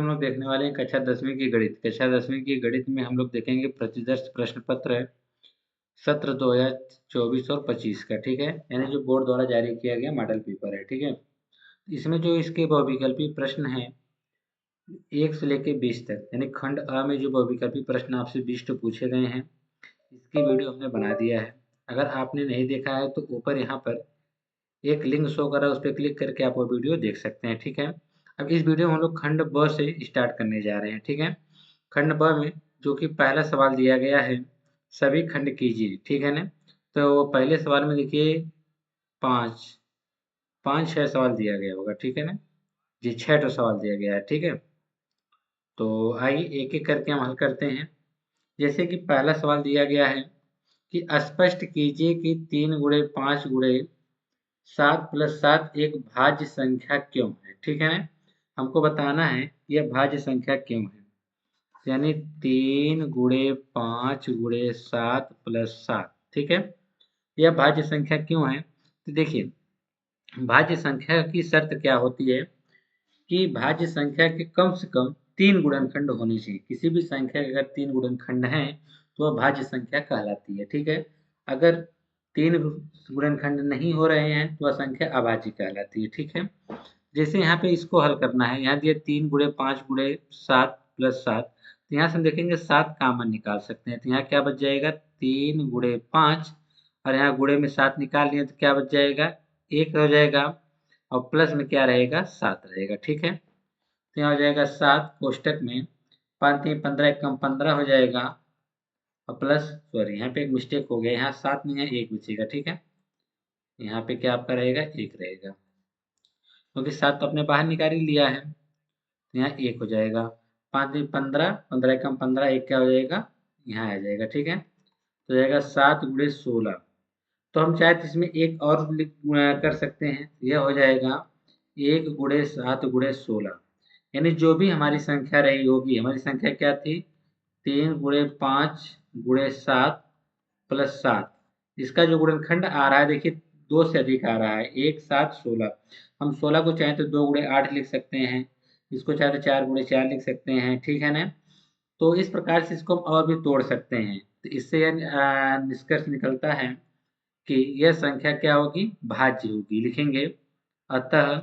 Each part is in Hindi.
हम लोग देखने वाले हैं कक्षा 10वीं की गणित। कक्षा 10वीं की गणित में हम लोग देखेंगे प्रतिदर्श प्रश्न पत्र है सत्र 2024 और 25 का। ठीक है, यानी जो बोर्ड द्वारा जारी किया गया मॉडल पेपर है। ठीक है, इसमें जो इसके बहुविकल्पी प्रश्न हैं 1 से लेकर 20 तक, यानी खंड अ में जो बहुविकल्पी प्रश्न आपसे 20 पूछे गए हैं, इसकी वीडियो हमने बना दिया है। अगर आपने नहीं देखा है तो ऊपर यहाँ पर एक लिंक शो कर रहा है, उस पर क्लिक करके आप वो वीडियो देख सकते हैं। ठीक है, अब इस वीडियो में हम लोग खंड ब से स्टार्ट करने जा रहे हैं। ठीक है, खंड ब में जो कि पहला सवाल दिया गया है, सभी खंड कीजिए। ठीक है ना, तो पहले सवाल में देखिए पाँच पाँच छः सवाल दिया गया होगा। ठीक है ना जी, 6 सवाल दिया गया है। ठीक है, तो आइए एक एक करके हम हल करते हैं। जैसे कि पहला सवाल दिया गया है कि स्पष्ट कीजिए कि 3 गुणे 5 गुणे 7 + 7 एक भाज्य संख्या क्यों है। ठीक है ना, हमको बताना है यह भाज्य संख्या क्यों है, यानी 3 गुणे 5 गुणे 7 + 7। ठीक है, यह भाज्य संख्या क्यों है। तो देखिए, भाज्य संख्या की शर्त क्या होती है कि भाज्य संख्या के कम से कम 3 गुणनखंड होने चाहिए। किसी भी संख्या के अगर 3 गुणनखंड हैं तो वह भाज्य संख्या कहलाती है। ठीक है, अगर 3 गुणनखंड नहीं हो रहे हैं तो वह संख्या अभाज्य कहलाती है। ठीक है, जैसे यहाँ पे इसको हल करना है, यहाँ दिया 3 गुणे 5 गुणे 7 + 7, तो यहाँ से हम देखेंगे 7 कॉमन निकाल सकते हैं। तो यहाँ क्या बच जाएगा, 3 गुणे 5, और यहाँ गुणे में 7 निकाल लिए तो क्या बच जाएगा, 1 हो जाएगा, और प्लस में क्या रहेगा, 7 रहेगा। ठीक है, तो यहाँ हो जाएगा 7 कोष्टक में 5 3 15 एकम 15 हो जाएगा, और प्लस सॉरी यहाँ पे एक मिस्टेक हो गया, यहाँ 7 नहीं है 1 बचेगा। ठीक है, यहाँ पे क्या आपका रहेगा, 1 रहेगा, क्योंकि 7 तो आपने बाहर निकाल ही लिया है। तो यहाँ 1 हो जाएगा, 5 3 15 15 एकम 15, 1 क्या हो जाएगा, यहाँ आ जाएगा। ठीक है, तो जाएगा 7 गुणे 16। तो हम चाहे तो इसमें एक और कर सकते हैं, यह हो जाएगा 1 गुणे 7 गुणे 16, यानी जो भी हमारी संख्या रही होगी, हमारी संख्या क्या थी, 3 गुणे 5 गुणे 7 + 7, इसका जो गुणनखंड आ रहा है देखिए 2 से अधिक आ रहा है, 1 7 16। हम 16 को चाहे तो 2 गुणे 8 लिख सकते हैं, इसको चाहे तो 4 गुणे 4 लिख सकते हैं। ठीक है ना, तो इस प्रकार से इसको हम और भी तोड़ सकते हैं। तो इससे यह निष्कर्ष निकलता है कि यह संख्या क्या होगी, भाज्य होगी। लिखेंगे अतः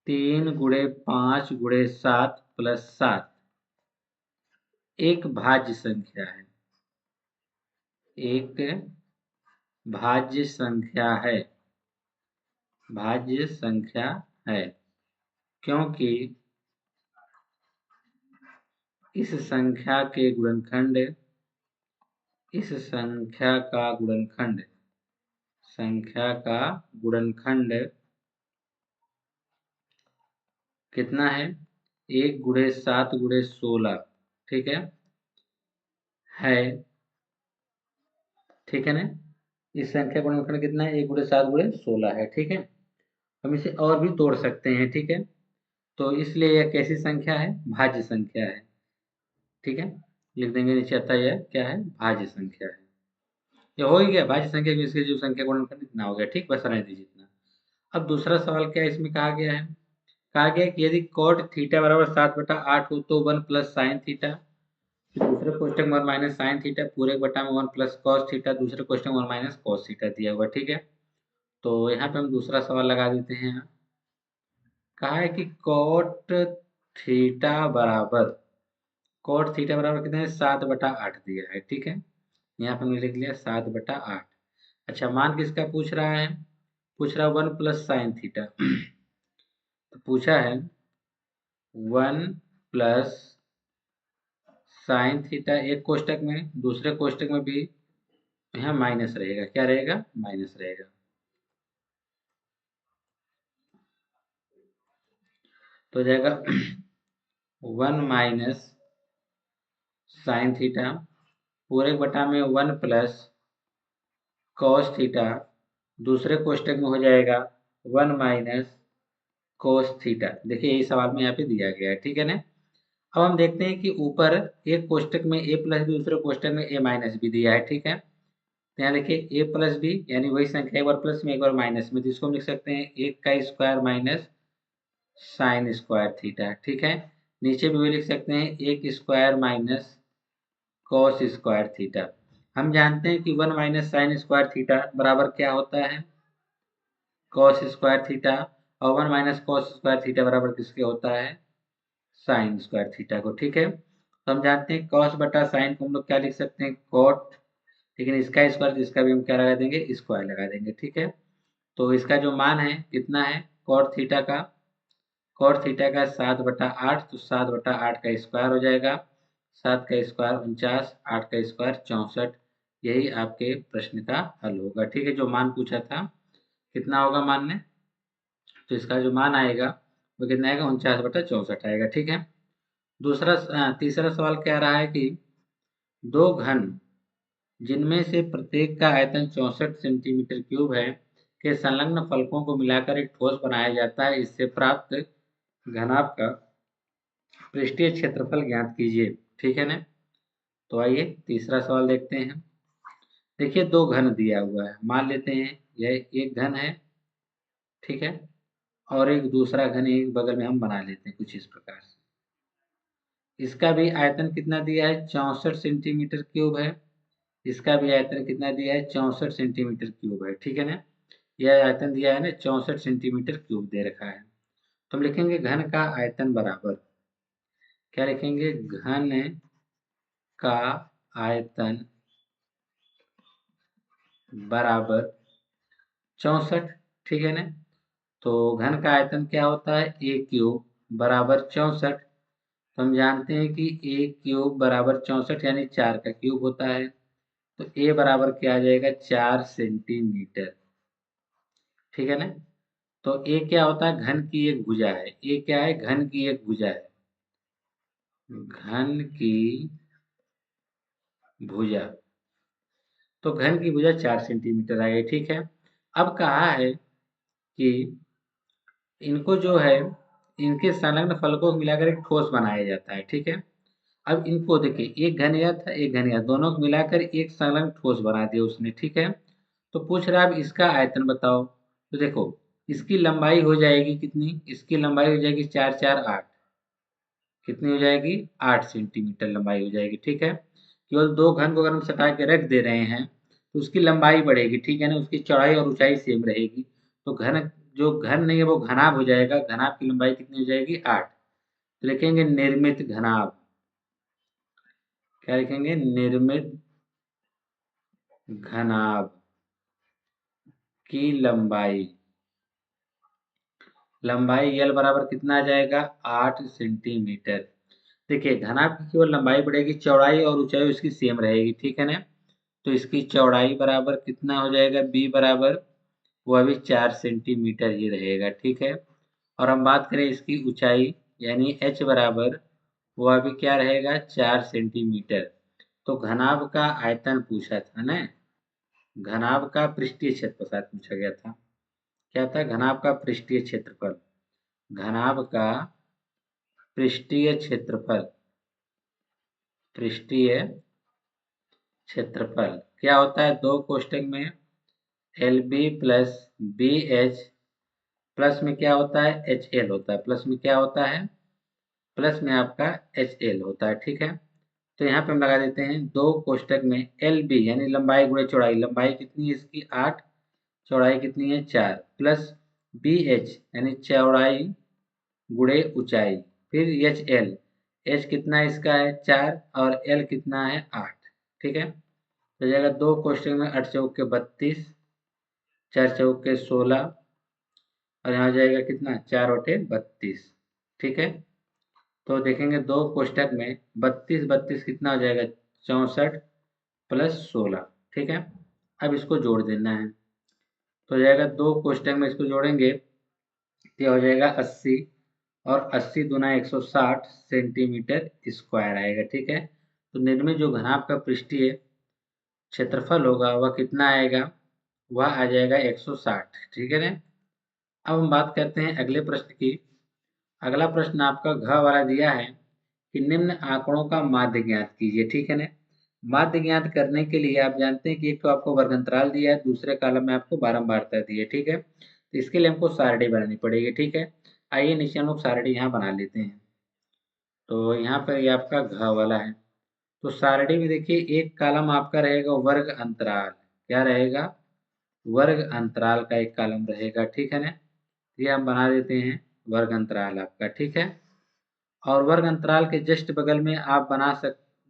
3 गुणे 5 गुणे 7 + 7 एक भाज्य संख्या है, एक भाज्य संख्या है, भाज्य संख्या है, क्योंकि इस संख्या के गुणनखंड, इस संख्या का गुणनखंड, संख्या का गुणनखंड कितना है, 1 गुणे 7 गुणे 16। ठीक है, ठीक है ना, इस संख्या का गुणनखंड कितना है, 1 गुणे 7 गुणे 16 है। ठीक है, हम इसे और भी तोड़ सकते हैं। ठीक है, तो इसलिए यह कैसी संख्या है, भाज्य संख्या है। ठीक है, लिख देंगे नीचे, अतः यह क्या है, भाज्य संख्या है। ये हो ही गया, भाज्य संख्या की इसकी जो संख्या गुणनखंड इतना हो गया। ठीक, बस रहने दीजिए इतना। अब दूसरा सवाल क्या है, इसमें कहा गया है, कहा गया कि यदि cot थीटा बराबर 7/8 हो तो 1 + sin थीटा, दूसरे क्वेश्चन में 1 - sin थीटा, पूरे बटा में 1 + cos थीटा, दूसरे क्वेश्चन में 1 - cos थीटा दिया हुआ। ठीक है, तो यहाँ पे हम दूसरा सवाल लगा देते हैं। कहा है कि थीटा बराबर cot थीटा बराबर कितना है, 7/8 दिया है। ठीक है, यहाँ पे हमने लिख लिया 7/8। अच्छा, मान किसका पूछ रहा है, पूछ रहा है 1 + sin थीटा। तो पूछा है 1 + sin थीटा एक कोष्टक में, दूसरे कोष्टक में भी यहाँ माइनस रहेगा, क्या रहेगा, माइनस रहेगा। तो हो जाएगा 1 - sin थीटा, पूरे बटा में 1 + cos थीटा, दूसरे कोष्टक में हो जाएगा 1 - cos थीटा। देखिए यही सवाल में यहाँ पे दिया गया है। ठीक है ना, अब हम देखते हैं कि ऊपर एक कोष्टक में a + भी, दूसरे कोष्टक में a - भी दिया है। ठीक है, तो यहाँ देखिए a + b, यानी वही संख्या एक बार प्लस में एक बार माइनस में, तो इसको हम लिख सकते हैं 1 का square minus sine square theta, ठीक है। नीचे भी लिख सकते हैं 1 square minus cos square theta. हम जानते हैं कि 1 माइनस साइन स्क्वायर थीटा बराबर क्या होता है, कॉस स्क्वायर थीटा। और 1 माइनस कॉस स्क्वायर थीटा बराबर किसके होता है, साइन स्क्वायर थीटा को, ठीक है। तो हम जानते हैं कॉस बटा साइन को हम लोग क्या लिख सकते हैं, कॉट, लेकिन इसका स्क्वायर, इसका भी हम क्या लगा देंगे, स्क्वायर लगा देंगे, ठीक है। तो इसका जो मान है कितना है, कॉट थीटा का 7/8, तो 7/8 का स्क्वायर हो जाएगा, 7 का स्क्वायर 49, 8 का स्क्वायर 64। यही आपके प्रश्न का हल होगा, ठीक है। जो मान पूछा था कितना होगा मान में, तो इसका जो मान आएगा वो कितना आएगा, 49/64 आएगा, ठीक है। तीसरा सवाल क्या रहा है कि दो घन जिनमें से प्रत्येक का आयतन 64 सेंटीमीटर क्यूब है के संलग्न फलकों को मिलाकर एक ठोस बनाया जाता है, इससे प्राप्त घनाभ का पृष्ठीय क्षेत्रफल ज्ञात कीजिए, ठीक है ना। तो आइए तीसरा सवाल देखते हैं। देखिए दो घन दिया हुआ है, मान लेते हैं यह एक घन है, ठीक है, और एक दूसरा घन एक बगल में हम बना लेते हैं कुछ इस प्रकार से। इसका भी आयतन कितना दिया है, 64 सेंटीमीटर क्यूब है। इसका भी आयतन कितना दिया है, 64 सेंटीमीटर क्यूब है, ठीक है ना। यह आयतन दिया है ना, 64 सेंटीमीटर क्यूब दे रखा है। तो हम लिखेंगे घन का आयतन बराबर, क्या लिखेंगे, घन का आयतन बराबर 64, ठीक है ना। तो घन का आयतन क्या होता है, ए क्यूब बराबर 64। तो हम जानते हैं कि ए क्यूब बराबर 64 यानी 4 का क्यूब होता है। तो ए बराबर क्या आ जाएगा, 4 सेंटीमीटर, ठीक है ना। तो ए क्या होता है, घन की एक भुजा है, ए क्या है, घन की एक भुजा है, घन की भुजा। तो घन की भुजा 4 सेंटीमीटर आ गई, ठीक है। अब कहा है कि इनको जो है, इनके संलग्न फलकों को मिलाकर एक ठोस बनाया जाता है, ठीक है। अब इनको देखिए, एक घन यह था, एक घन यह, दोनों को मिलाकर एक संलग्न ठोस बना दिया उसने, ठीक है। तो पूछ रहा है अब इसका आयतन बताओ। तो देखो इसकी लंबाई हो जाएगी कितनी, इसकी लंबाई हो जाएगी 4 4 8, कितनी हो जाएगी, 8 सेंटीमीटर लंबाई हो जाएगी, ठीक है। केवल दो घन को अगर हम सटा के रख दे रहे हैं तो उसकी लंबाई बढ़ेगी, ठीक है ना, उसकी चौड़ाई और ऊंचाई सेम रहेगी। तो घन, जो घन नहीं है वो घनाभ हो जाएगा, घनाभ की लंबाई कितनी हो जाएगी, 8। तो लिखेंगे निर्मित घनाभ, क्या लिखेंगे, निर्मित घनाभ की लंबाई, लंबाई यल बराबर कितना आ जाएगा, 8 सेंटीमीटर। देखिए घनाभ की केवल लंबाई बढ़ेगी, चौड़ाई और ऊंचाई उसकी सेम रहेगी, ठीक है ना। तो इसकी चौड़ाई बराबर कितना हो जाएगा, बी बराबर वह भी 4 सेंटीमीटर ही रहेगा, ठीक है। और हम बात करें इसकी ऊंचाई, यानी एच बराबर वह भी क्या रहेगा, 4 सेंटीमीटर। तो घनाभ का आयतन पूछा था ना, घनाभ का पृष्ठीय क्षेत्रफल पूछा गया था। क्या था, घनाभ का पृष्ठीय क्षेत्रफल, घनाभ का पृष्ठीय क्षेत्रफल, पृष्ठीय क्षेत्रफल क्या होता है, दो कोष्टक में L B plus B H, plus में क्या होता है, एच एल होता है, प्लस में क्या होता है, प्लस में आपका एच एल होता है, ठीक है। तो यहाँ पे हम लगा देते हैं दो कोष्टक में एल बी यानी लंबाई गुणे चौड़ाई, लंबाई कितनी है इसकी 8, चौड़ाई कितनी है 4, प्लस बी एच यानी चौड़ाई गुणे ऊंचाई, फिर एच एल, एच कितना इसका है 4 और एल कितना है 8, ठीक है। तो जाएगा दो कोष्टक में 8 चौक के 32, 4 चौक के 16, और यहाँ जाएगा कितना 4/32, ठीक है। तो देखेंगे दो कोष्टक में 32 32 कितना हो जाएगा, 64 प्लस 16, ठीक है। अब इसको जोड़ देना है, तो हो जाएगा दो कोष्टक में इसको जोड़ेंगे तो हो जाएगा 80, और 80 दूना 160 सेंटीमीटर स्क्वायर आएगा, ठीक है। तो निर्मित जो घनाभ का पृष्ठीय क्षेत्रफल होगा वह कितना आएगा, वह आ जाएगा 160, ठीक है ना। अब हम बात करते हैं अगले प्रश्न की। अगला प्रश्न आपका घ वाला दिया है कि निम्न आंकड़ों का माध्य ज्ञात कीजिए, ठीक है ना। माध्य ज्ञात करने के लिए आप जानते हैं कि एक तो आपको वर्गंतराल दिया है, दूसरे कॉलम में आपको बारंबारता दी है, ठीक है। तो इसके लिए हमको सारणी बनानी पड़ेगी, ठीक है। आइए नीचे हम लोग सारणी यहाँ बना लेते हैं। तो यहाँ पर ये आपका घ वाला है। तो सारणी में देखिए एक कॉलम आपका रहेगा वर्ग अंतराल। क्या रहेगा? वर्ग अंतराल का एक कॉलम रहेगा, ठीक है ना। ये हम बना देते हैं वर्ग अंतराल आपका, ठीक है। और वर्ग अंतराल के जस्ट बगल में आप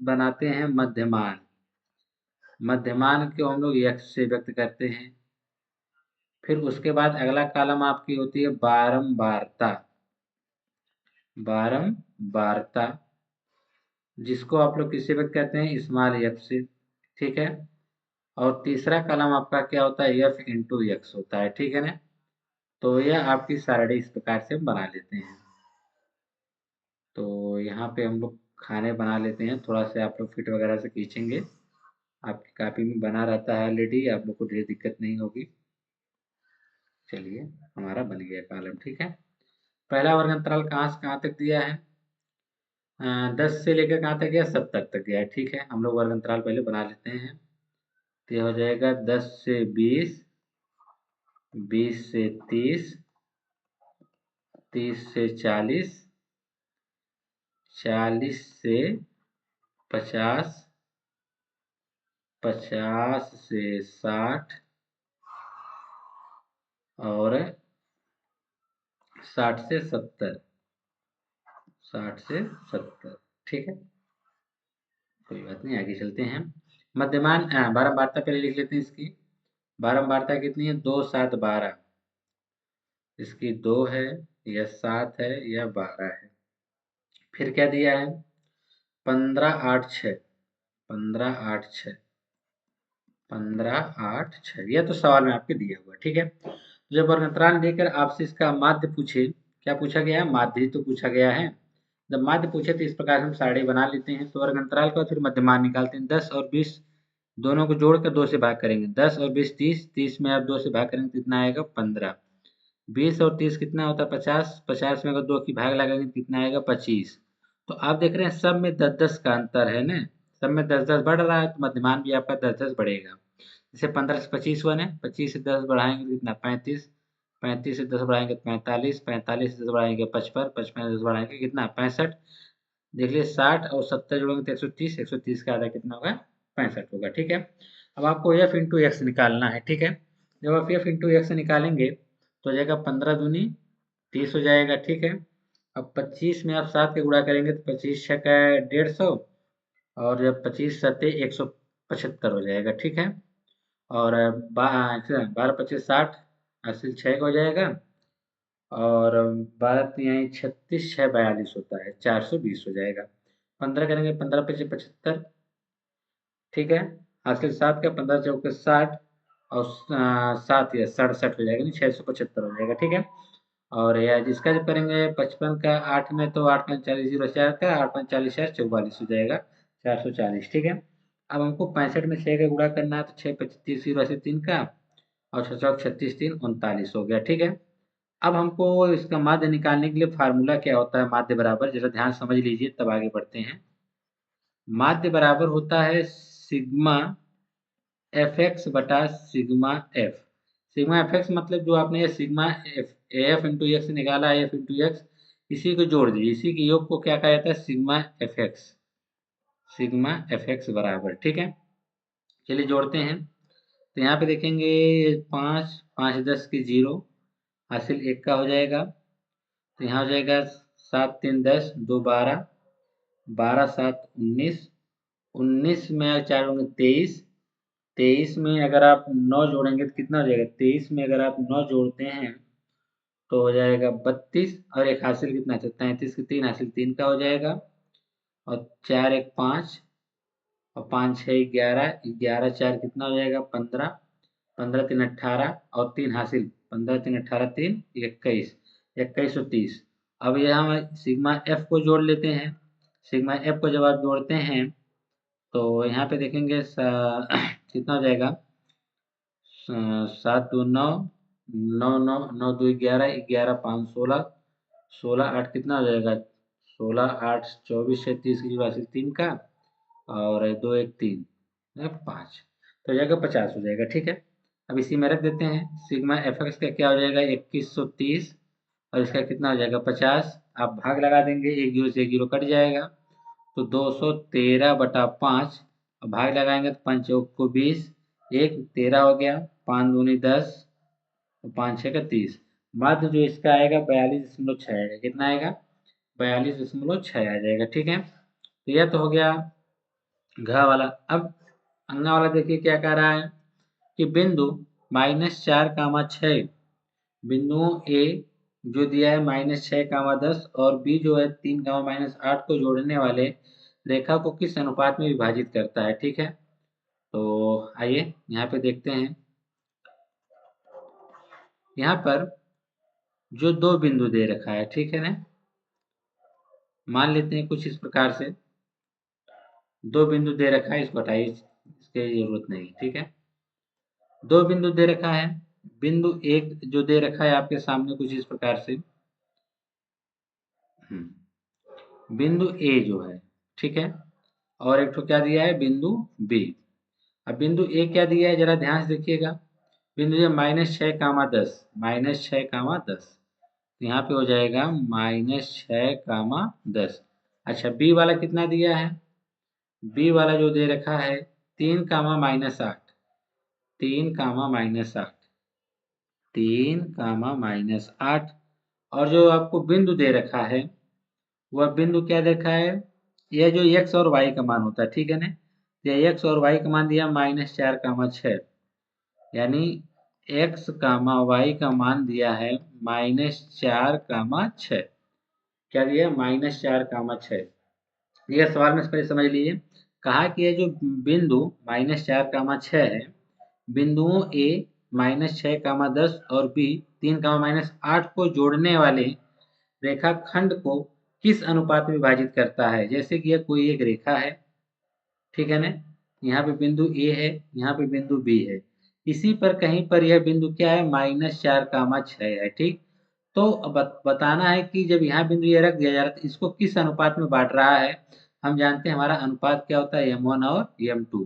बनाते हैं मध्यमान। मध्यमान को हम लोग यक्ष से व्यक्त करते हैं। फिर उसके बाद अगला कॉलम आपकी होती है बारंबारता। बारंबारता जिसको आप लोग किससे व्यक्त करते हैं? स्मॉल यक्ष से, ठीक है। और तीसरा कॉलम आपका क्या होता है? एफ इंटू यक्स होता है, ठीक है ना। तो यह आपकी सारणी इस प्रकार से हम बना लेते हैं। तो यहाँ पे हम लोग खाने बना लेते हैं, थोड़ा सा आप लोग फिट वगैरह से खींचेंगे। आपकी कॉपी में बना रहता है ऑलरेडी, आप लोग को ढेर दिक्कत नहीं होगी। चलिए हमारा बन गया कॉलम, ठीक है। पहला वर्ग अंतराल कहाँ से कहाँ तक दिया है? 10 से लेकर कहाँ तक गया? 70 तक गया है, ठीक है। हम लोग वर्ग अंतराल पहले बना लेते हैं। तो ये हो जाएगा 10 से 20, 20 से 30, 30 से 40, 40 से 50, 50 से 60 और 60 से 70, 60 से 70, ठीक है। कोई बात नहीं, आगे चलते हैं। मध्यमान बारंबारता पहले लिख लेते हैं इसकी। बारंबारता कितनी है? 2 7 12। इसकी 2 है, या 7 है, या 12 है। फिर क्या दिया है? 15 8 6, 15 8 6, 15 8 6। यह तो सवाल में आपके दिया हुआ, ठीक है। जब वर्ग अंतराल देकर आपसे इसका माध्य पूछे, क्या पूछा गया है? माध्य तो पूछा गया है। जब माध्य पूछे तो इस प्रकार हम सारणी बना लेते हैं। तो वर्ग अंतराल का फिर मध्यमान निकालते हैं। 10 और 20 दोनों को जोड़कर 2 से भाग करेंगे। 10 और 20 30, 30 में आप 2 से भाग करेंगे तो कितना आएगा? 15। 20 और 30 कितना होता है? 50, 50 में अगर 2 की भाग लगाएंगे तो कितना आएगा? 25। तो आप देख रहे हैं सब में 10 10 का अंतर है ना। सब में 10 10 बढ़ रहा है, तो मध्यमान भी आपका 10 10 बढ़ेगा। जैसे 15 से 25 बने, 25 से 10 बढ़ाएंगे तो कितना? 35, 35 से 10 बढ़ाएंगे तो 45, 45 से 10 बढ़ाएंगे 55, 55 से 10 बढ़ाएंगे कितना? 65। देख लीजिए 60 और 70 जोड़ेंगे तो 130, 130 का आधा कितना होगा? 65 होगा, ठीक है। अब आपको एफ इंटू एक्स निकालना है, ठीक है। जब आप एफ इंटू एक्स निकालेंगे तो हो जाएगा 15 दूनी 30 हो जाएगा, ठीक है। अब 25 में आप 7 के गुणा करेंगे तो 25 छः का 150, और जब 25 सत्ते 175 हो जाएगा, ठीक है। और 12 25 60, 80 6 का हो जाएगा। और 12 यहाँ 36 6 42 होता है, 420 हो जाएगा। 15 करेंगे, 15 पचे 75, ठीक है। हासिल 7 का 15 चौके 60, और 7 या 67 हो जाएगा, नहीं 675 हो जाएगा, ठीक है। और यह जिसका जब करेंगे 55 का 8 में, तो 8 5 40 0 4 का 8 5 40 4 44 हो जाएगा, 440, ठीक है। अब हमको 65 में 6 का गुणा करना है, तो 6 25 0 से 3 का, और 6 चौक 36 3 39 हो गया, ठीक है। अब हमको इसका माध्य निकालने के लिए फार्मूला क्या होता है? माध्य बराबर, जरा ध्यान समझ लीजिए तब आगे बढ़ते हैं। माध्य बराबर होता है सिग्मा एफ एक्स बटा sigma F. Sigma F x मतलब जो आपने ये सिग्मा एफ इंटू एक्स निकाला है, एफ इंटू एक्स, इसी को जोड़ दीजिए। इसी के योग को क्या कहा जाता है? Sigma F x. Sigma F x बराबर, ठीक है। चलिए जोड़ते हैं। तो यहाँ पे देखेंगे 5 5 10 की 0, हासिल 1 का हो जाएगा। तो यहाँ हो जाएगा 7 3 10 2 12, 12 7 19, 19 में 4 होंगे 23, 23 में अगर आप 9 जोड़ेंगे तो कितना हो जाएगा? 23 में अगर आप 9 जोड़ते हैं तो हो जाएगा 32, और एक हासिल कितना? 33 की 3, हासिल 3 का हो जाएगा। और 4 1 5, और 5 6 11, 11 4 कितना हो जाएगा? 15, 15 3 18, और 3 हासिल 15 3 18 3 21, 2130। अब यहाँ हम सिग्मा एफ को जोड़ लेते हैं। सिग्मा एफ को जब आप जोड़ते हैं तो यहाँ पे देखेंगे कितना हो जाएगा? 7 2 9, 9 9 9 2 11, 11 5 16, 16 8 कितना हो जाएगा? 16 8 24 36 की हासिल 3 का, और 2 1 3 5, तो हो जाएगा 50 हो जाएगा, ठीक है। अब इसी में रख देते हैं। सिग्मा एफ एक्स का क्या हो जाएगा? 2130, और इसका कितना हो जाएगा 50। आप भाग लगा देंगे, एक जीरो से एक जीरो कट जाएगा, तो 213/5। भाग लगाएंगे तो 5 चौक को 20, एक 13 हो गया, 5 दूनी 10, तो 5 छः का 30। माध्य जो इसका आएगा 42.6 आएगा। कितना आएगा? 42.6 आ जाएगा। ठीक है, तो यह तो हो गया घ वाला। अब अंगा वाला देखिए क्या कह रहा है कि बिंदु -4, बिंदुओं ए जो दिया है -6, 10 और बी जो है 3, -8 को जोड़ने वाले रेखा को किस अनुपात में विभाजित करता है। ठीक है, तो आइए यहाँ पे देखते हैं। यहाँ पर जो दो बिंदु दे रखा है, ठीक है ना, मान लेते हैं कुछ इस प्रकार से। दो बिंदु दे रखा है, इसको हटाइए, इसकी जरूरत नहीं। ठीक है, दो बिंदु दे रखा है। बिंदु एक जो दे रखा है आपके सामने कुछ इस प्रकार से, बिंदु ए जो है, ठीक है, और एक तो क्या दिया है बिंदु बी। अब बिंदु ए क्या दिया है जरा ध्यान से देखिएगा। बिंदु ये -6, 10, -6, 10, तो यहाँ पे हो जाएगा -6, 10। अच्छा, बी वाला कितना दिया है? बी वाला जो दे रखा है 3, -8, 3, -8, 3, -8। और जो आपको बिंदु दे रखा है वह बिंदु क्या देखा है, यह जो x और y का मान होता है, ठीक है ना, यह x और y का मान दिया -4, 6, यानी x, y का मान दिया है -4, 6। क्या दिया? -4, 6। यह सवाल में से पहले समझ लीजिए। कहा कि यह जो बिंदु -4, 6 है, बिंदुओं a -6, 10 और b 3, -8 को जोड़ने वाले रेखाखंड को किस अनुपात में विभाजित करता है। जैसे कि यह कोई एक रेखा है, ठीक है ना, यहाँ पे बिंदु ए है, यहाँ पे बिंदु बी है, इसी पर कहीं पर यह बिंदु क्या है -4, 6 है। ठीक, तो अब बताना है कि जब यहाँ बिंदु ये रख दिया जा रहा है तो इसको किस अनुपात में बांट रहा है। हम जानते हैं हमारा अनुपात क्या होता है, m1 और m2,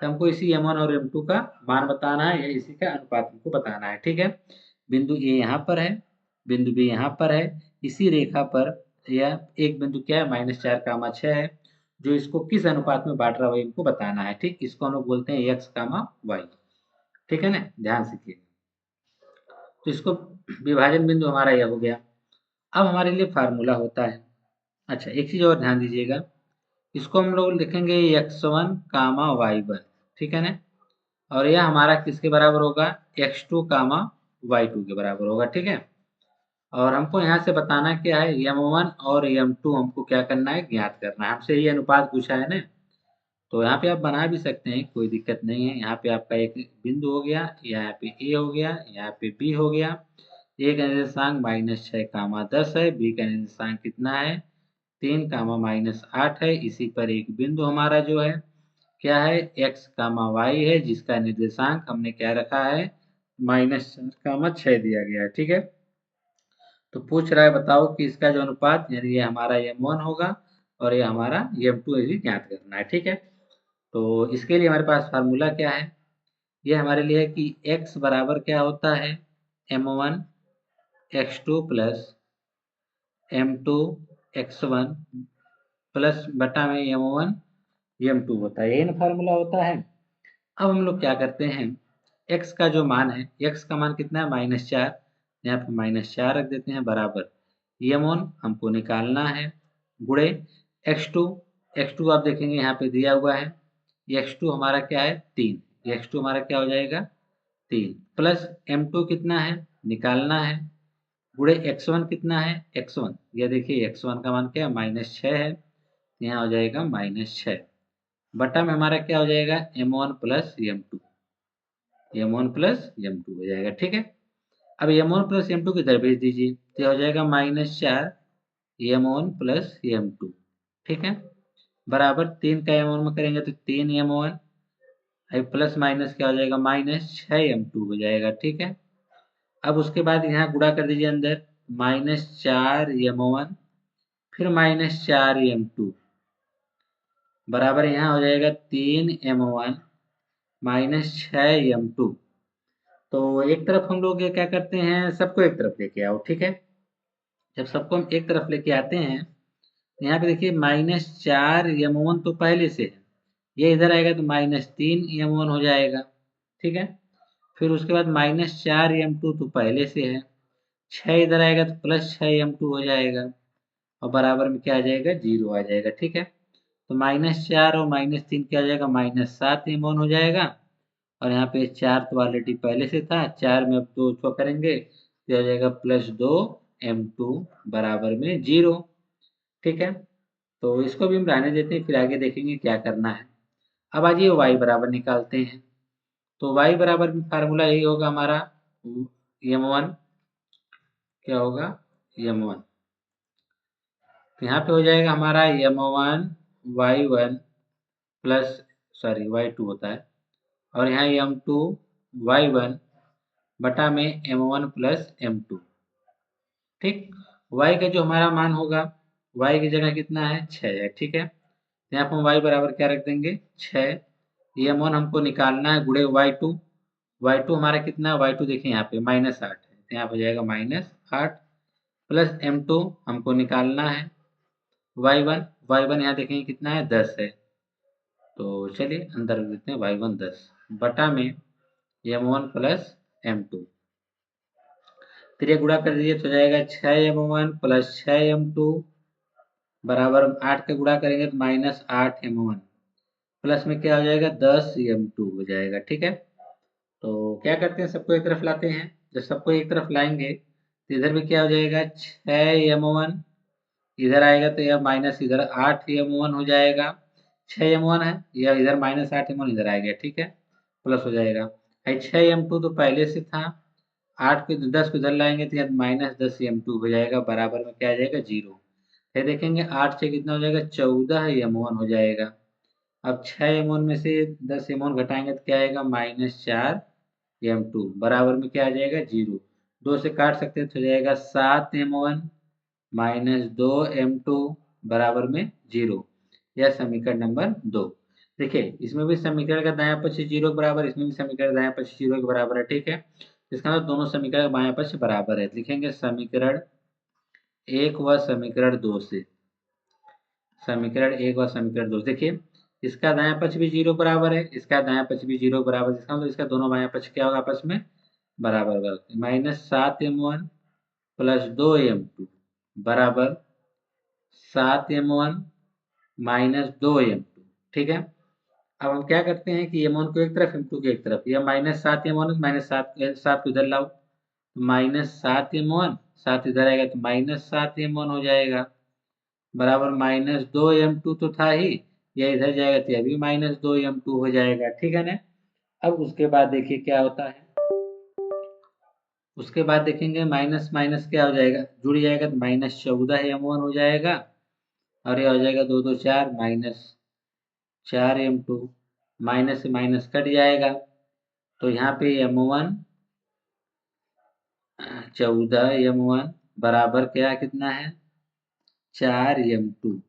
तो हमको इसी m1 और m2 का मान बताना है, या इसी का अनुपात हमको बताना है। ठीक है, बिंदु ए यहाँ पर है, बिंदु बी यहाँ पर है, इसी रेखा पर यह एक बिंदु क्या है -4, 6 है, जो इसको किस अनुपात में बांट रहा है वही हमको बताना है। ठीक, इसको हम लोग बोलते हैं x, y। ठीक है ना, ध्यान से देखिए। तो इसको विभाजन बिंदु हमारा यह हो गया। अब हमारे लिए फार्मूला होता है। अच्छा, एक चीज और ध्यान दीजिएगा, इसको हम लोग लिखेंगे x1, y1, ठीक है ना, और यह हमारा किसके बराबर होगा, x2, y2 के बराबर होगा। ठीक है, और हमको यहाँ से बताना क्या है, m1 और m2 हमको क्या करना है, ज्ञात करना है। हमसे ये अनुपात पूछा है ना, तो यहाँ पे आप बना भी सकते हैं, कोई दिक्कत नहीं है। यहाँ पे आपका एक बिंदु हो गया, यहाँ पे ए हो गया, यहाँ पे बी हो गया। ए का निर्देशांक -6, 10 है, बी का निर्देशांक कितना है 3, -8 है। इसी पर एक बिंदु हमारा जो है क्या है x, y है, जिसका निर्देशांक हमने क्या रखा है -4, 6 दिया गया है। ठीक है, तो पूछ रहा है बताओ कि इसका जो अनुपात, यानी ये हमारा m1 होगा और ये हमारा m2 यदि ज्ञात करना है। ठीक है, तो इसके लिए हमारे पास फार्मूला क्या है, ये हमारे लिए है कि x बराबर क्या होता है m1 x2 plus m2 x1 plus बटा में m1 m2 होता है, यही ना फार्मूला होता है। अब हम लोग क्या करते हैं, x का जो मान है, x का मान कितना है -4, यहाँ पे -4 रख देते हैं, बराबर m1 हमको निकालना है, गुणे x2। x2 आप देखेंगे यहाँ पे दिया हुआ है, x2 हमारा क्या है 3, x2 हमारा क्या हो जाएगा 3, प्लस m2 कितना है निकालना है, गुणे x1 कितना है x1, यह देखिए x1 का मान क्या है -6 है, यहाँ हो जाएगा -6, बटा में हमारा क्या हो जाएगा m1 plus m2, m1 plus m2 हो जाएगा। ठीक है, अब m1 प्लस m2 किधर भेज दीजिए, तो हो जाएगा -4 m1 प्लस m2। ठीक है, बराबर 3 का m1 में करेंगे तो 3 m1, प्लस माइनस क्या हो जाएगा -6m2 हो जाएगा। ठीक है, अब उसके बाद यहाँ गुणा कर दीजिए अंदर, -4m1 फिर -4m2 बराबर यहाँ हो जाएगा 3m1 -6m2। तो एक तरफ हम लोग ये क्या करते हैं, सबको एक तरफ लेके आओ। ठीक है, जब सबको हम एक तरफ लेके आते हैं, यहाँ पे देखिए -4m1 तो पहले से है, ये इधर आएगा तो -3m1 हो जाएगा, ठीक है। फिर उसके बाद -4m2 तो पहले से है, 6 इधर आएगा तो +6m2 हो जाएगा, और बराबर में क्या आ जाएगा, 0 आ जाएगा, ठीक है। तो -4 और -3 क्या आ जाएगा, -7m1 हो जाएगा, और यहाँ पे 4 तो ऑलरेडी पहले से था, 4 में अब 2 छो करेंगे तो आ जाएगा +2m2 बराबर में 0, ठीक है। तो इसको भी हम रहने देते हैं, फिर आगे देखेंगे क्या करना है। अब आज ये y बराबर निकालते हैं, तो y बराबर में फार्मूला यही होगा हमारा m1, क्या होगा, m1, तो यहाँ पे हो जाएगा हमारा m1 y1 plus, sorry y2 होता है, और यहाँ m2 y1 बटा में m1 प्लस m2, ठीक। y का जो हमारा मान होगा, y की जगह कितना है, 6 है, ठीक है। यहाँ पर हम y बराबर क्या रख देंगे, 6, m1 हमको निकालना है गुणे y2, y2 हमारा कितना है, y2 देखिए यहाँ पे -8 है, तो यहाँ पर हो जाएगा -8 प्लस m2 हमको निकालना है y1 यहाँ देखेंगे कितना है, 10 है, तो चलिए अंदर रख देते हैं y1 10 बटा में m1 प्लस m2, फिर ये गुणा कर दीजिए तो हो जाएगा 6m1 प्लस 6m2 बराबर 8 का गुणा करेंगे तो -8m1 प्लस में क्या हो जाएगा, 10m2 हो जाएगा, ठीक है। तो क्या करते हैं, सबको एक तरफ लाते हैं, जब सबको एक तरफ लाएंगे तो इधर भी क्या हो जाएगा, 6m1 इधर आएगा तो यह माइनस इधर 8m1 हो जाएगा, 6m1 है, यह इधर -8m1 इधर आ गया, ठीक है, प्लस हो जाएगा। 6m2 तो पहले से था, 8 को 10 को इधर लाएंगे तो यहाँ -10m2 हो जाएगा, बराबर में क्या आ जाएगा, 0। फिर देखेंगे 8 से कितना हो जाएगा, 14m1 हो जाएगा। अब 6m1 में से 10m1 घटाएंगे तो क्या आएगा, -4m2 बराबर में क्या आ जाएगा, 0। 2 से काट सकते हैं तो हो जाएगा 7m1 -2m2 बराबर में 0। यह समीकरण नंबर 2। देखिए इसमें भी समीकरण का दायां पक्ष 0 के बराबर, इसमें भी समीकरण दायां पक्ष 0 के बराबर है, ठीक है। इसका मतलब दोनों समीकरण का बायां पक्ष बराबर है, लिखेंगे समीकरण 1 व समीकरण 2 से, समीकरण 1 व समीकरण 2। देखिए इसका दायां पक्ष भी 0 बराबर है, इसका दायां पक्ष भी 0 बराबर, इसका मतलब इसका दोनों बायां पक्ष क्या होगा, आपस में बराबर होगा। -7m1 प्लस 2m2 बराबर 7m1 -2m2, ठीक है। अब हम क्या करते हैं कि m1 को एक तरफ, m2 को एक तरफ, यह -7m1 -7 को इधर लाओ, -7m1, 7 इधर आएगा तो -7m1 हो जाएगा, बराबर -2m2 तो था ही, यह इधर जाएगा तो यह भी -2m2 हो जाएगा, ठीक है ना। अब उसके बाद देखिए क्या होता है, उसके बाद देखेंगे माइनस माइनस क्या हो जाएगा, जुड़ जाएगा तो -14m1 हो जाएगा, और ये हो जाएगा 2 2 4 -4m2, माइनस से माइनस कट जाएगा, तो यहाँ पे m1 14m1 बराबर क्या कितना है, 4m2,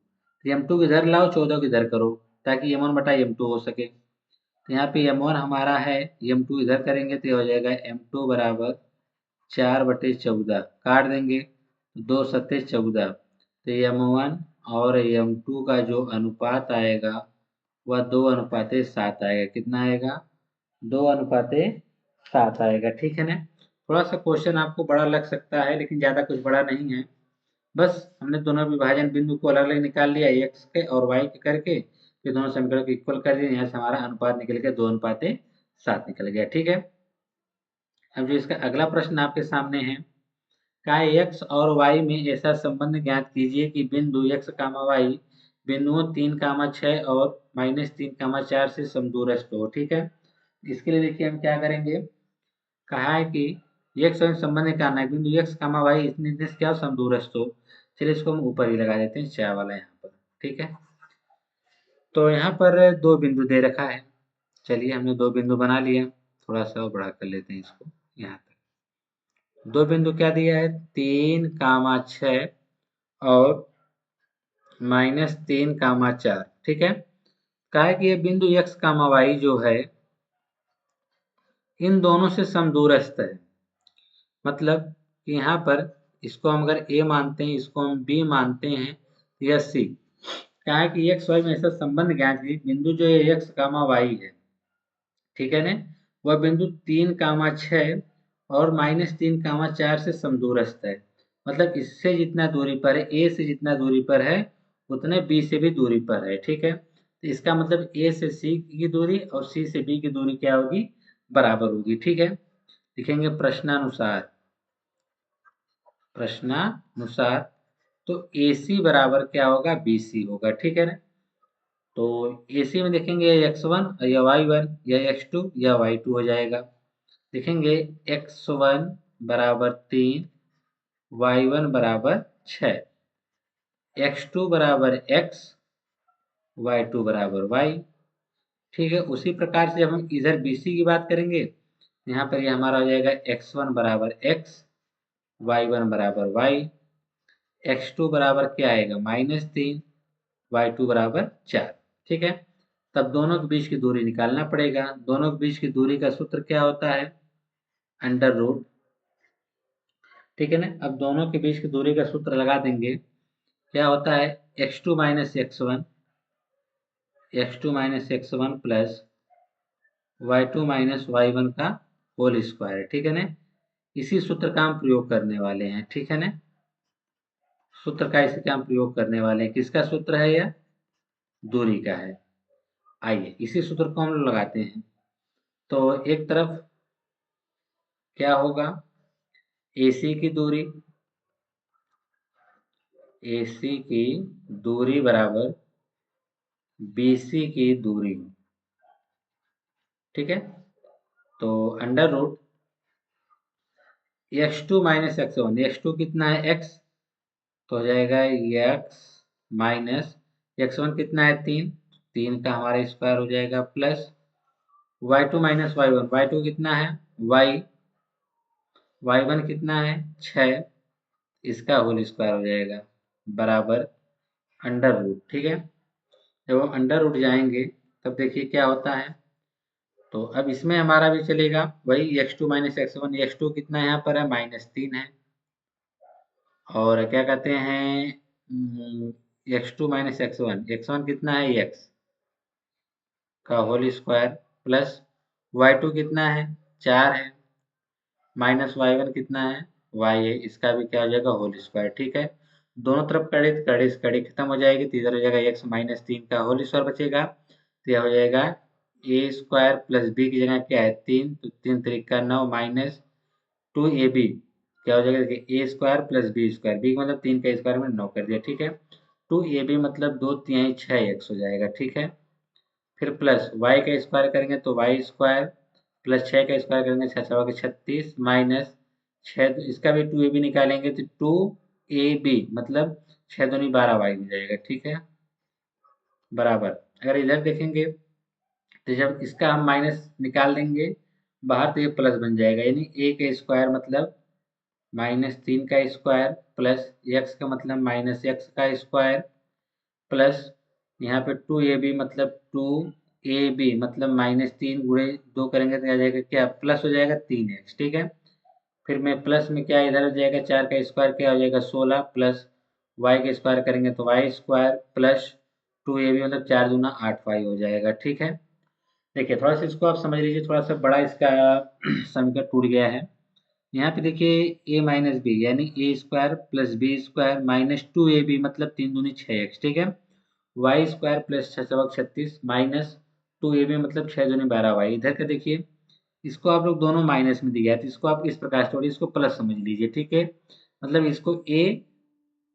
m2 को इधर लाओ, 14 को इधर करो, ताकि m1 बटा m2 हो सके। तो यहाँ पे m1 हमारा है, m2 इधर करेंगे तो हो जाएगा m2 बराबर 4/14, काट देंगे 2 सत्ते 14, तो m1 और m2 का जो अनुपात आएगा वह 2:7 आएगा, कितना आएगा, 2:7 आएगा, ठीक है ना। थोड़ा सा क्वेश्चन आपको बड़ा लग सकता है, लेकिन ज़्यादा कुछ बड़ा नहीं है, बस हमने दोनों विभाजन बिंदु को अलग अलग निकाल लिया, x के और y के करके, फिर दोनों समीकरण को इक्वल कर दिया, यहाँ से हमारा अनुपात निकल गया 2:7 निकल गया, ठीक है। अब जो इसका अगला प्रश्न आपके सामने है, का x और y में ऐसा संबंध ज्ञात कीजिए कि बिंदु x, y बिंदुओं 3, 6 और -3, 4 से समदूरस्थ हो, ठीक है। इसके लिए देखिए हम क्या करेंगे, कहा है कि x और संबंध निकालना है, बिंदु x, y इतने देश क्या समदूरस्थ हो। चलिए इसको हम ऊपर ही लगा देते हैं, 4 वाला यहाँ पर, ठीक है। तो यहाँ पर 2 बिंदु दे रखा है, चलिए हमने 2 बिंदु बना लिया, थोड़ा सा और बड़ा कर लेते हैं इसको, यहाँ तक 2 बिंदु क्या दिया है, 3, 6 और -3, 4, ठीक है। कहा है कि ये बिंदु x, y जो है इन दोनों से समदूरस्थ है, मतलब कि यहाँ पर इसको हम अगर ए मानते हैं, इसको हम बी मानते हैं, यह सी। क्या है कि एक्स वाई में ऐसा संबंध ज्ञात है, बिंदु जो है एक्स कामा वाई है, ठीक है ना, वह बिंदु 3, 6 और -3, 4 से समदूरस्थ है। मतलब इससे जितना दूरी पर है, ए से जितना दूरी पर है, उतने बी से भी दूरी पर है, ठीक है। तो इसका मतलब ए से सी की दूरी और सी से बी की दूरी क्या होगी, बराबर होगी, ठीक है। लिखेंगे प्रश्नानुसार, प्रश्नानुसार तो ए सी बराबर क्या होगा, बी सी होगा, ठीक है ना। तो ए सी में देखेंगे x1 या y1 या x2 या y2 हो जाएगा। देखेंगे x1 बराबर 3, y1 बराबर 6, x2 बराबर x, y2 बराबर y, ठीक है। उसी प्रकार से जब हम इधर BC की बात करेंगे, यहाँ पर ये हमारा हो जाएगा x1 बराबर x, y1 बराबर y, x2 बराबर क्या आएगा -3, y2 बराबर 4, ठीक है। तब दोनों के बीच की दूरी निकालना पड़ेगा। दोनों के बीच की दूरी का सूत्र क्या होता है, अंडर रूट, ठीक है ना। अब दोनों के बीच की दूरी का सूत्र लगा देंगे, क्या होता है x2 minus x1 plus y2 minus y1 का होल स्क्वायर, ठीक है ना। इसी सूत्र का हम प्रयोग करने वाले हैं, ठीक है ना। सूत्र का इसी का हम प्रयोग करने वाले हैं। किसका सूत्र है यह, दूरी का है। आइए इसी सूत्र को हम लोग लगाते हैं। तो एक तरफ क्या होगा, AC की दूरी, AC की दूरी बराबर BC की दूरी, ठीक है। तो under root x2 minus x1, x2 कितना है x, तो हो जाएगा x माइनस x1 कितना है 3, 3 का हमारा स्क्वायर हो जाएगा, प्लस y2 माइनस y1 कितना है y, y1 कितना है 6, इसका होल स्क्वायर हो जाएगा, बराबर अंडर रूट, ठीक है। जब हम अंडर रूट जाएंगे तब देखिए क्या होता है। तो अब इसमें हमारा भी चलेगा वही x2 माइनस x1, x2 कितना यहाँ पर है -3 है, और क्या कहते हैं x2 माइनस x1 कितना है x का होल स्क्वायर, प्लस y2 कितना है 4 है, माइनस y1 कितना है y है, इसका भी क्या हो जाएगा होल स्क्वायर, ठीक है। दोनों तरफ कड़े कड़े कड़ी खत्म हो जाएगी, तो इधर हो जाएगा x -3 का होल स्क्वायर बचेगा, तो यह हो जाएगा a स्क्वायर प्लस b की जगह क्या है 3, तो 3 3 9 माइनस 2ab क्या हो जाएगा, देखिए a square plus B square, B मतलब 3 का स्क्वायर में 9 कर दिया, ठीक है। 2ab मतलब 2 3 6x हो जाएगा, ठीक है। फिर प्लस y का स्क्वायर करेंगे तो y स्क्वायर, प्लस 6 का स्क्वायर करेंगे 6 6 के 36, माइनस 6, इसका भी 2ab निकालेंगे तो 2ab मतलब 6 दूनी 12y हो जाएगा, ठीक है, बराबर। अगर इधर देखेंगे तो जब इसका हम माइनस निकाल देंगे बाहर, तो ये प्लस बन जाएगा, यानी a का स्क्वायर मतलब -3 का स्क्वायर, प्लस x का मतलब -x का स्क्वायर, प्लस यहाँ पे 2ab मतलब 2ab मतलब -3 गुणे 2 करेंगे तो आ जाएगा क्या, प्लस हो जाएगा 3x, ठीक है। फिर में प्लस में क्या इधर हो जाएगा 4 का स्क्वायर क्या हो जाएगा 16, प्लस y का स्क्वायर करेंगे तो y स्क्वायर, प्लस 2ab मतलब 4 दूना 8y हो जाएगा, ठीक है। देखिए थोड़ा सा इसको आप समझ लीजिए, थोड़ा सा बड़ा इसका समीकरण टूट गया है। यहाँ पे देखिए a माइनस बी यानी a square plus B square minus 2ab मतलब 3 दूनी 6x, ठीक है। Y square plus 6 36 minus 2ab मतलब 6 दूनी 12y। इधर का देखिए इसको आप लोग दोनों माइनस में दिया है, तो इसको आप इस प्रकार से इसको प्लस समझ लीजिए, ठीक है। मतलब इसको a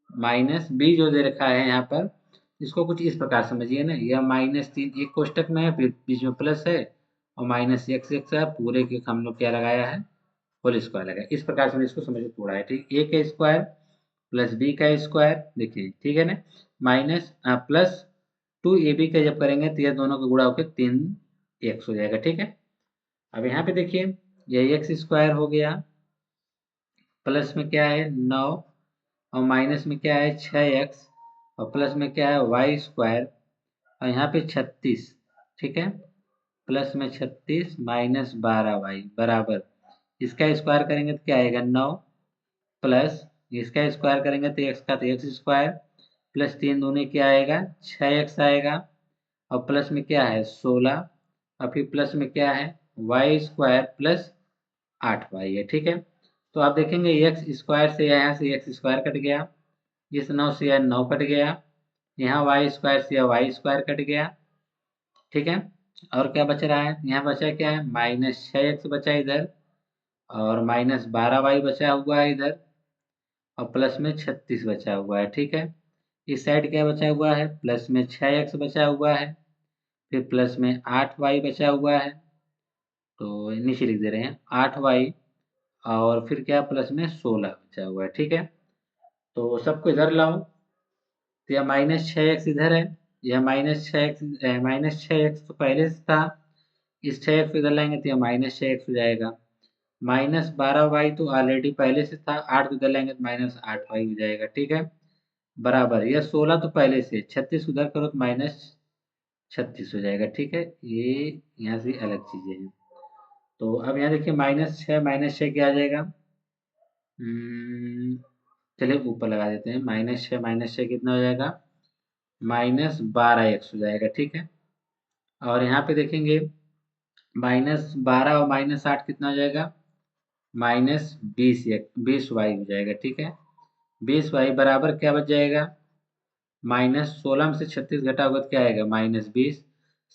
माइनस बी जो दे रखा है यहाँ पर, इसको कुछ इस प्रकार समझिए ना, यह -3 एक कोष्टक में है, फिर बीच में प्लस है और माइनस x है, पूरे के हम लोग क्या लगाया है होल स्क्वायर लगाया, इस प्रकार से इसको समझ तोड़ा है, ठीक। a का स्क्वायर प्लस b का स्क्वायर देखिए, ठीक है ना, माइनस प्लस 2ab का जब करेंगे तो यह दोनों का गुणा होकर 3x हो जाएगा, ठीक है। अब यहाँ पे देखिए यह x स्क्वायर हो गया, प्लस में क्या है 9 और माइनस में क्या है 6x और प्लस में क्या है वाई स्क्वायर और यहाँ पे 36, ठीक है, प्लस में 36 माइनस 12y बराबर, इसका स्क्वायर करेंगे तो क्या आएगा 9, प्लस इसका स्क्वायर करेंगे तो एक्स का तो एक्स स्क्वायर प्लस 3 दूनी क्या आएगा 6x आएगा और प्लस में क्या है 16 और फिर प्लस में क्या है वाई स्क्वायर प्लस 8y है। ठीक है, तो आप देखेंगे एक्स स्क्वायर से यहाँ से एक्स स्क्वायर कट गया, इस 9 से यह 9 कट गया, यहाँ वाई स्क्वायर से यह वाई स्क्वायर कट गया। ठीक है, और क्या बच रहा है यहाँ बचा क्या है -6x बचा इधर और -12y बचा हुआ है इधर और प्लस में 36 बचा हुआ है। ठीक है, इस साइड क्या बचा हुआ है प्लस में 6x बचा हुआ है, फिर प्लस में 8y बचा हुआ है, तो नीचे लिख दे रहे हैं 8y और फिर क्या प्लस में 16 बचा हुआ है। ठीक है, तो सबको इधर लाओ तो यह -6x इधर है, यह -6x तो पहले से था, इस 6x इधर लाएंगे तो यह -6x हो जाएगा, -12y तो ऑलरेडी पहले से था, 8 को इधर लाएंगे तो -8y हो जाएगा। ठीक है, बराबर यह 16 तो पहले से 36 उधर करो तो -36 हो जाएगा। ठीक है, ये यहाँ से अलग चीजें हैं। तो अब यहाँ देखिए -6 क्या आ जाएगा, चलिए ऊपर लगा देते हैं, -6 कितना हो जाएगा -12x हो जाएगा। ठीक है, और यहाँ पे देखेंगे -12 और -8 कितना हो जाएगा -20y हो जाएगा। ठीक है, 20y बराबर क्या बच जाएगा -16 में से 36 घटा होगा तो क्या आएगा -20,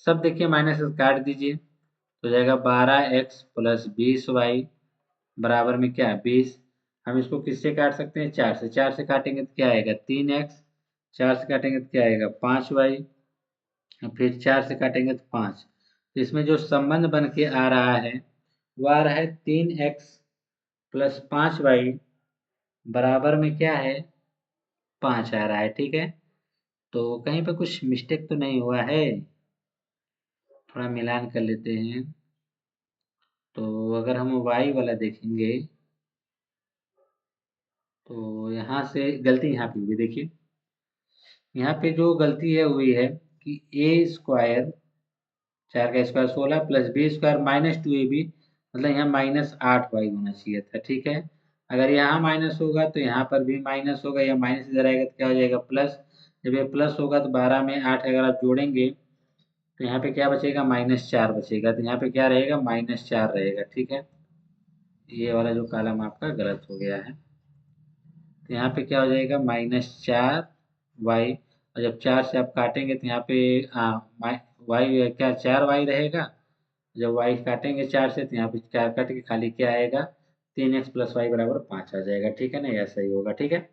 सब देखिए माइनस काट दीजिए तो जाएगा 12x प्लस 20y बराबर में क्या है 20। हम इसको किससे काट सकते हैं 4 से काटेंगे तो क्या आएगा 3x, 4 से काटेंगे तो क्या आएगा 5y, फिर 4 से काटेंगे तो 5। तो इसमें जो संबंध बन के आ रहा है वो आ रहा है 3x प्लस 5y बराबर में क्या है 5 आ रहा है। ठीक है, तो कहीं पे कुछ मिस्टेक तो नहीं हुआ है, थोड़ा मिलान कर लेते हैं। तो अगर हम y वाला देखेंगे तो यहाँ से गलती यहाँ पे हुई, देखिए यहाँ पे जो गलती है हुई है कि ए स्क्वायर 4 का square 16 plus B square -2ab, मतलब यहाँ -8y होना चाहिए था। ठीक है, अगर यहाँ माइनस होगा तो यहाँ पर भी माइनस होगा, या माइनस इधर आएगा तो क्या हो जाएगा प्लस, जब ये प्लस होगा तो 12 में 8 अगर आप जोड़ेंगे तो यहाँ पे क्या बचेगा -4 बचेगा, तो यहाँ पे क्या रहेगा -4 रहेगा। ठीक है, ये वाला जो कॉलम आपका गलत हो गया है, तो यहाँ पे क्या हो जाएगा -4y, और जब 4 से आप काटेंगे तो यहाँ पे वाई क्या 4y रहेगा, जब y काटेंगे 4 से तो यहाँ पे 4 कट के खाली क्या आएगा 3x प्लस वाई बराबर 5 आ जाएगा। ठीक है ना, ऐसा ही होगा। ठीक है,